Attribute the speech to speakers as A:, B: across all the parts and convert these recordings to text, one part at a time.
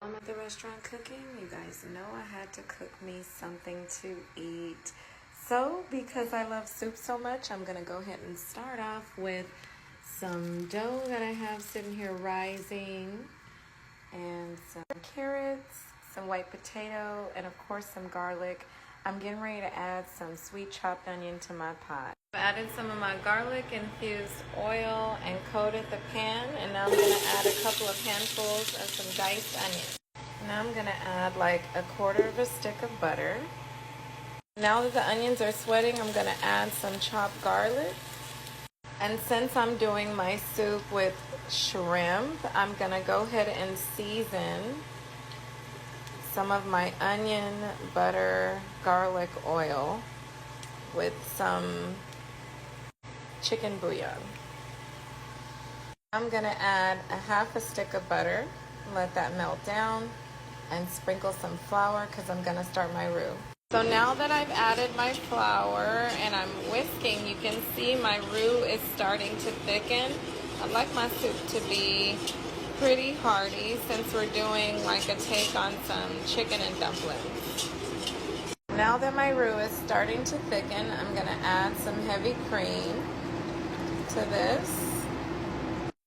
A: I'm at the restaurant cooking. You guys know I had to cook me something to eat. So, because I love soup so much, I'm gonna go ahead and start off with some dough that I have sitting here rising, and some carrots, some white potato, and of course some garlic. I'm getting ready to add some sweet chopped onion to my pot. I've added some of my garlic infused oil and coated the pan, and now I'm going to add a couple of handfuls of some diced onions. Now I'm going to add like a quarter of a stick of butter. Now that the onions are sweating, I'm going to add some chopped garlic. And since I'm doing my soup with shrimp, I'm going to go ahead and season some of my onion, butter, garlic oil with some chicken bouillon. I'm going to add a half a stick of butter, let that melt down, and sprinkle some flour because I'm going to start my roux. So now that I've added my flour and I'm whisking, you can see my roux is starting to thicken. I'd like my soup to be pretty hearty since we're doing like a take on some chicken and dumplings. Now that my roux is starting to thicken, I'm going to add some heavy cream to this.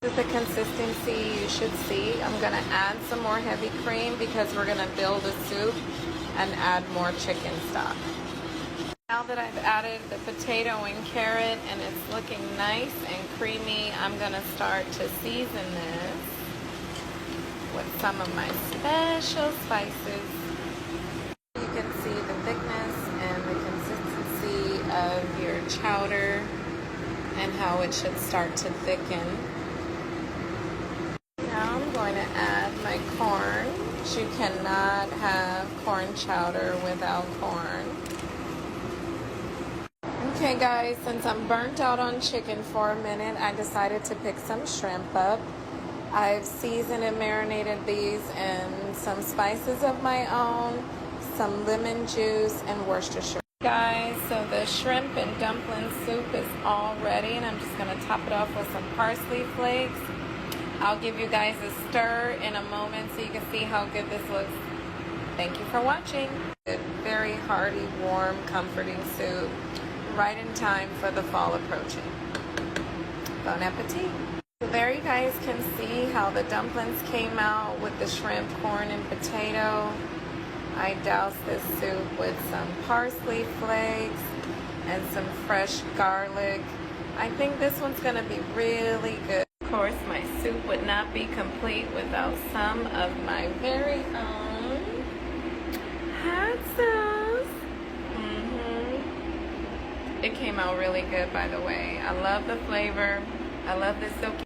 A: This is the consistency you should see. I'm going to add some more heavy cream because we're going to build a soup and add more chicken stock. Now that I've added the potato and carrot and it's looking nice and creamy, I'm going to start to season this with some of my special spices. You can see the thickness and the consistency of your chowder and how it should start to thicken. Now I'm going to add my corn. You cannot have corn chowder without corn. Okay guys, since I'm burnt out on chicken for a minute, I decided to pick some shrimp up. I've seasoned and marinated these in some spices of my own, some lemon juice, and Worcestershire. Guys, so the shrimp and dumpling soup is all ready, and I'm just going to top it off with some parsley flakes. I'll give you guys a stir in a moment so you can see how good this looks. Thank you for watching. A very hearty, warm, comforting soup, right in time for the fall approaching. Bon appetit. So there you guys can see how the dumplings came out with the shrimp, corn, and potato. I doused this soup with some parsley flakes and some fresh garlic. I think this one's going to be really good. Of course, my soup would not be complete without some of my very own hot sauce. It came out really good, by the way. I love the flavor. I love the silky